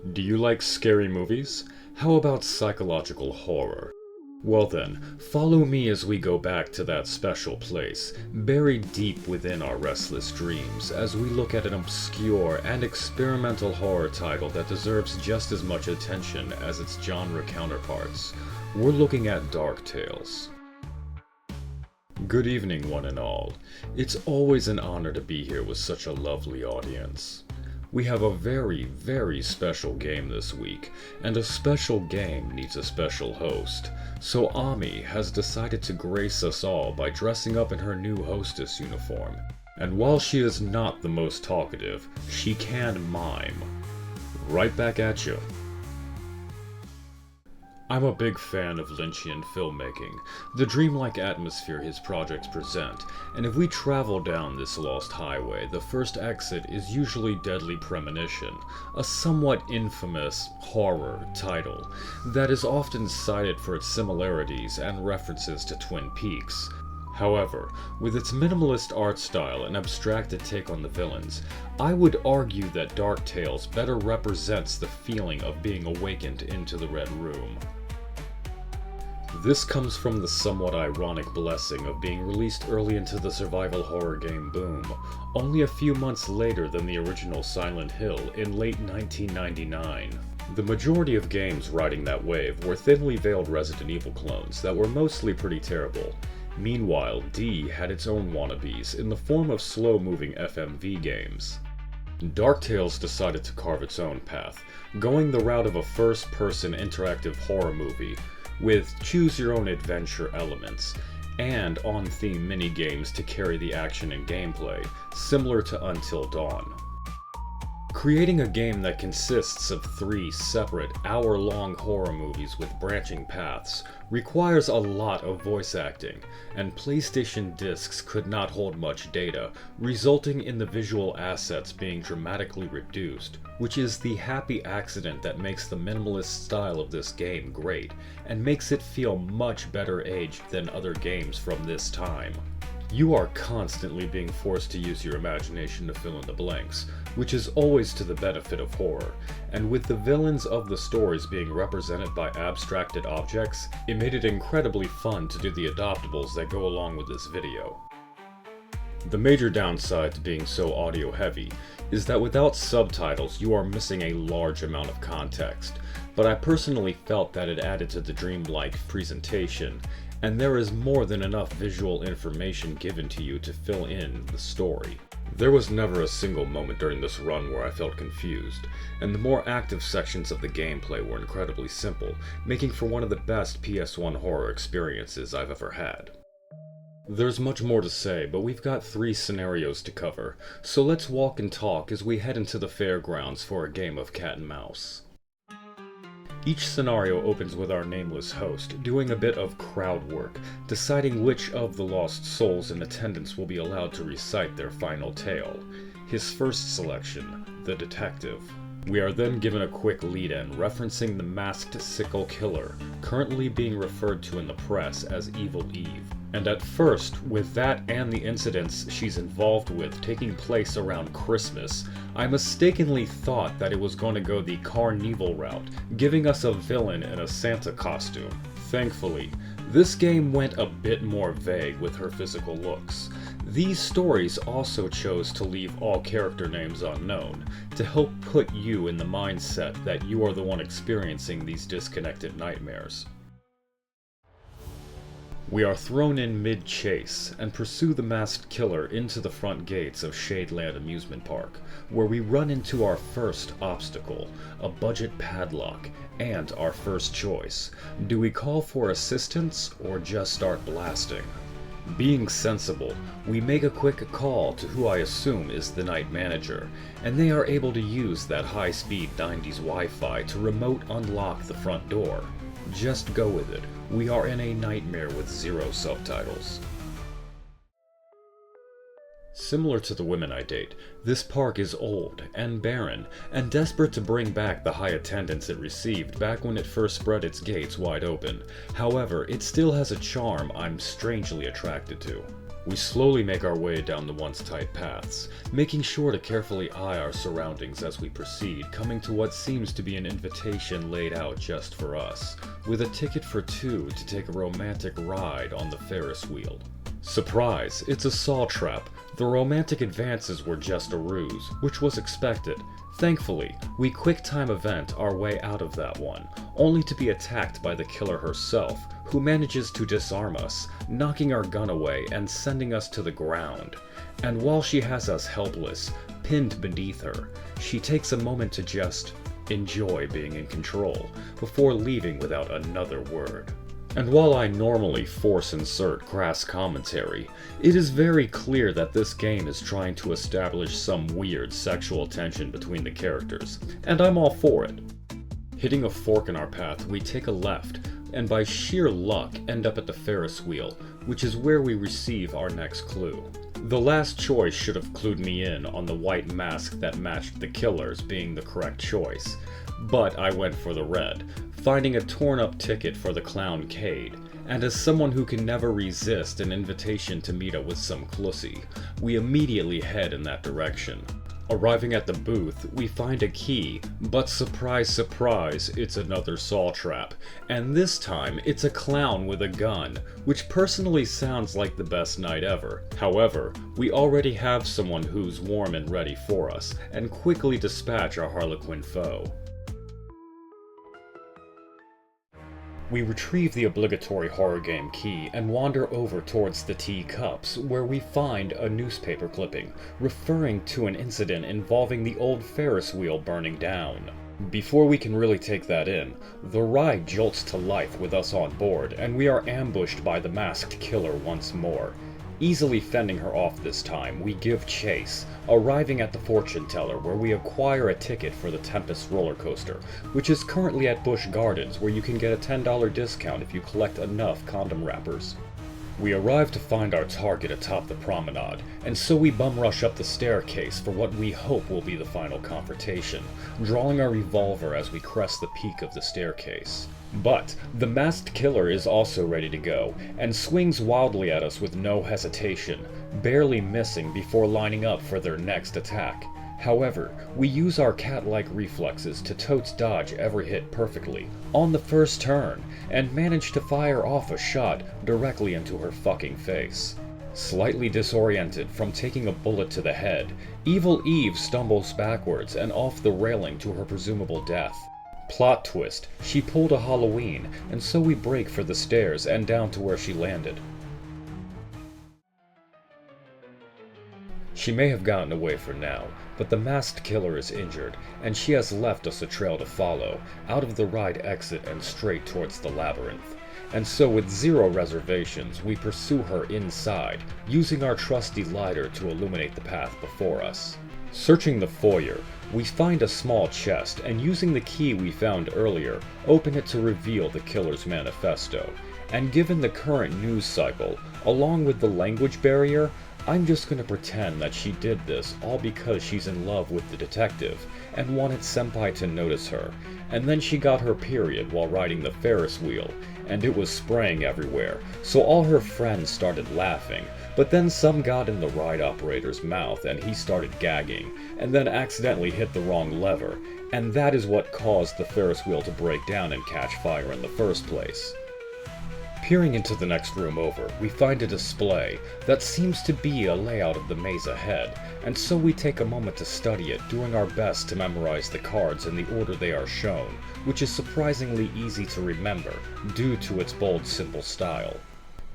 Do you like scary movies? How about psychological horror? Well then, follow me as we go back to that special place, buried deep within our restless dreams, as we look at an obscure and experimental horror title that deserves just as much attention as its genre counterparts. We're looking at Dark Tales. Good evening, one and all. It's always an honor to be here with such a lovely audience. We have a very, very special game this week, and a special game needs a special host. So Ami has decided to grace us all by dressing up in her new hostess uniform. And while she is not the most talkative, she can mime. Right back at you. I'm a big fan of Lynchian filmmaking, the dreamlike atmosphere his projects present, and if we travel down this lost highway, the first exit is usually Deadly Premonition, a somewhat infamous horror title that is often cited for its similarities and references to Twin Peaks. However, with its minimalist art style and abstracted take on the villains, I would argue that Dark Tales better represents the feeling of being awakened into the Red Room. This comes from the somewhat ironic blessing of being released early into the survival horror game boom, only a few months later than the original Silent Hill in late 1999. The majority of games riding that wave were thinly veiled Resident Evil clones that were mostly pretty terrible. Meanwhile, D had its own wannabes in the form of slow-moving FMV games. Dark Tales decided to carve its own path, going the route of a first-person interactive horror movie, with choose-your-own-adventure elements, and on-theme mini-games to carry the action and gameplay, similar to Until Dawn. Creating a game that consists of 3 separate, hour-long horror movies with branching paths requires a lot of voice acting, and PlayStation discs could not hold much data, resulting in the visual assets being dramatically reduced, which is the happy accident that makes the minimalist style of this game great, and makes it feel much better aged than other games from this time. You are constantly being forced to use your imagination to fill in the blanks, which is always to the benefit of horror, and with the villains of the stories being represented by abstracted objects, it made it incredibly fun to do the adoptables that go along with this video. The major downside to being so audio heavy is that without subtitles you are missing a large amount of context, but I personally felt that it added to the dreamlike presentation, and there is more than enough visual information given to you to fill in the story. There was never a single moment during this run where I felt confused, and the more active sections of the gameplay were incredibly simple, making for one of the best PS1 horror experiences I've ever had. There's much more to say, but we've got 3 scenarios to cover, so let's walk and talk as we head into the fairgrounds for a game of cat and mouse. Each scenario opens with our nameless host doing a bit of crowd work, deciding which of the lost souls in attendance will be allowed to recite their final tale. His first selection, the detective. We are then given a quick lead-in referencing the masked sickle killer, currently being referred to in the press as Evil Eve. And at first, with that and the incidents she's involved with taking place around Christmas, I mistakenly thought that it was going to go the Carnival route, giving us a villain in a Santa costume. Thankfully, this game went a bit more vague with her physical looks. These stories also chose to leave all character names unknown, to help put you in the mindset that you are the one experiencing these disconnected nightmares. We are thrown in mid-chase and pursue the masked killer into the front gates of Shadeland Amusement Park, where we run into our first obstacle, a budget padlock, and our first choice. Do we call for assistance or just start blasting? Being sensible, we make a quick call to who I assume is the night manager, and they are able to use that high-speed 90s Wi-Fi to remote unlock the front door. Just go with it. We are in a nightmare with 0 subtitles. Similar to the women I date, this park is old and barren, and desperate to bring back the high attendance it received back when it first spread its gates wide open. However, it still has a charm I'm strangely attracted to. We slowly make our way down the once tight paths, making sure to carefully eye our surroundings as we proceed, coming to what seems to be an invitation laid out just for us, with a ticket for two to take a romantic ride on the Ferris wheel. Surprise! It's a saw trap. The romantic advances were just a ruse, which was expected. Thankfully, we quick-time event our way out of that one, only to be attacked by the killer herself, who manages to disarm us, knocking our gun away and sending us to the ground. And while she has us helpless, pinned beneath her, she takes a moment to just enjoy being in control, before leaving without another word. And while I normally force insert crass commentary, it is very clear that this game is trying to establish some weird sexual tension between the characters, and I'm all for it. Hitting a fork in our path, we take a left, and by sheer luck end up at the Ferris wheel, which is where we receive our next clue. The last choice should have clued me in on the white mask that matched the killer's being the correct choice, but I went for the red, finding a torn-up ticket for the clown Cade, and as someone who can never resist an invitation to meet up with some clussy, we immediately head in that direction. Arriving at the booth, we find a key, but surprise surprise, it's another saw trap, and this time it's a clown with a gun, which personally sounds like the best night ever. However, we already have someone who's warm and ready for us, and quickly dispatch our Harlequin foe. We retrieve the obligatory horror game key and wander over towards the teacups, where we find a newspaper clipping referring to an incident involving the old Ferris wheel burning down. Before we can really take that in, the ride jolts to life with us on board, and we are ambushed by the masked killer once more. Easily fending her off this time, we give chase, arriving at the fortune teller where we acquire a ticket for the Tempest roller coaster, which is currently at Busch Gardens, where you can get a $10 discount if you collect enough condom wrappers. We arrive to find our target atop the promenade, and so we bum rush up the staircase for what we hope will be the final confrontation, drawing our revolver as we crest the peak of the staircase. But the masked killer is also ready to go, and swings wildly at us with no hesitation, barely missing before lining up for their next attack. However, we use our cat-like reflexes to totes dodge every hit perfectly, on the first turn, and manage to fire off a shot directly into her fucking face. Slightly disoriented from taking a bullet to the head, Evil Eve stumbles backwards and off the railing to her presumable death. Plot twist, she pulled a Halloween, and so we break for the stairs and down to where she landed. She may have gotten away for now, but the masked killer is injured, and she has left us a trail to follow, out of the ride exit and straight towards the labyrinth. And so with zero reservations, we pursue her inside, using our trusty lighter to illuminate the path before us. Searching the foyer, we find a small chest, and using the key we found earlier, open it to reveal the killer's manifesto. And given the current news cycle, along with the language barrier, I'm just gonna pretend that she did this all because she's in love with the detective, and wanted Senpai to notice her, and then she got her period while riding the Ferris wheel, and it was spraying everywhere, so all her friends started laughing, but then some got in the ride operator's mouth and he started gagging, and then accidentally hit the wrong lever, and that is what caused the Ferris wheel to break down and catch fire in the first place. Peering into the next room over, we find a display that seems to be a layout of the maze ahead, and so we take a moment to study it, doing our best to memorize the cards in the order they are shown, which is surprisingly easy to remember, due to its bold, simple style.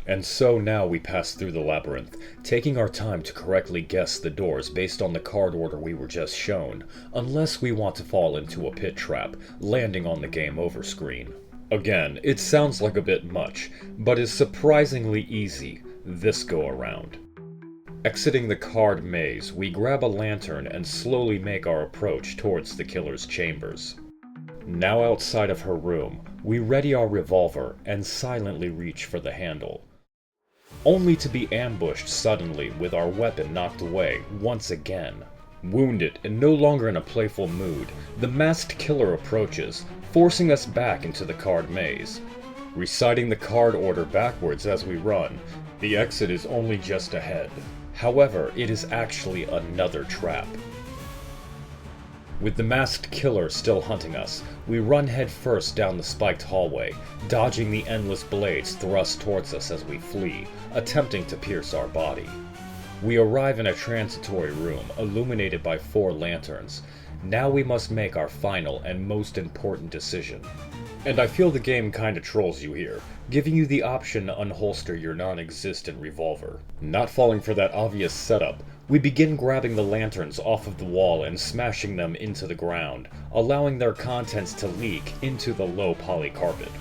And so now we pass through the labyrinth, taking our time to correctly guess the doors based on the card order we were just shown, unless we want to fall into a pit trap, landing on the game over screen. Again, it sounds like a bit much, but is surprisingly easy this go around. Exiting the card maze, we grab a lantern and slowly make our approach towards the killer's chambers. Now outside of her room, we ready our revolver and silently reach for the handle, only to be ambushed suddenly with our weapon knocked away once again. Wounded and no longer in a playful mood, the masked killer approaches, forcing us back into the card maze. Reciting the card order backwards as we run, The exit is only just ahead. However, it is actually another trap. With the masked killer still hunting us, we run headfirst down the spiked hallway, dodging the endless blades thrust towards us as we flee, attempting to pierce our body. We arrive in a transitory room, illuminated by 4 lanterns. Now we must make our final and most important decision. And I feel the game kinda trolls you here, giving you the option to unholster your non-existent revolver. Not falling for that obvious setup, we begin grabbing the lanterns off of the wall and smashing them into the ground, allowing their contents to leak into the low poly carpet.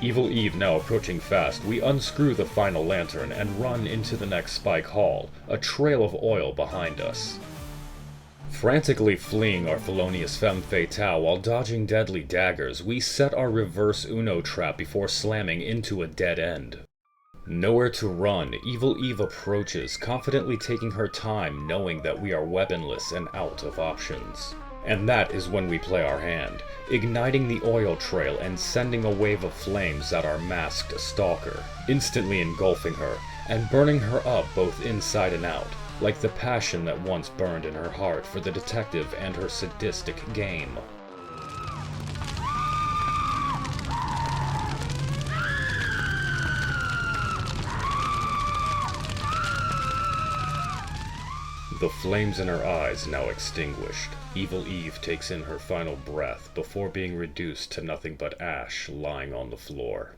Evil Eve now approaching fast, we unscrew the final lantern and run into the next spike hall, a trail of oil behind us. Frantically fleeing our felonious femme fatale while dodging deadly daggers, we set our reverse Uno trap before slamming into a dead end. Nowhere to run, Evil Eve approaches, confidently taking her time, knowing that we are weaponless and out of options. And that is when we play our hand, igniting the oil trail and sending a wave of flames at our masked stalker, instantly engulfing her and burning her up both inside and out, like the passion that once burned in her heart for the detective and her sadistic game. The flames in her eyes now extinguished, Evil Eve takes in her final breath before being reduced to nothing but ash lying on the floor.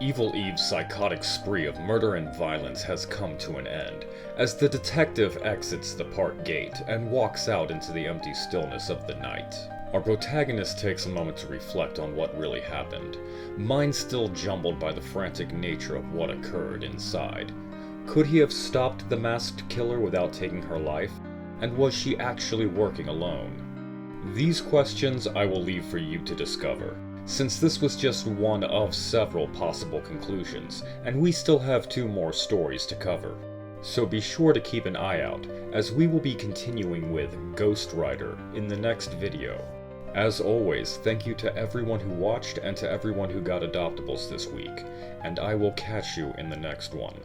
Evil Eve's psychotic spree of murder and violence has come to an end, as the detective exits the park gate and walks out into the empty stillness of the night. Our protagonist takes a moment to reflect on what really happened, mind still jumbled by the frantic nature of what occurred inside. Could he have stopped the masked killer without taking her life? And was she actually working alone? These questions I will leave for you to discover, since this was just one of several possible conclusions, and we still have 2 more stories to cover. So be sure to keep an eye out, as we will be continuing with Ghost Rider in the next video. As always, thank you to everyone who watched and to everyone who got adoptables this week, and I will catch you in the next one.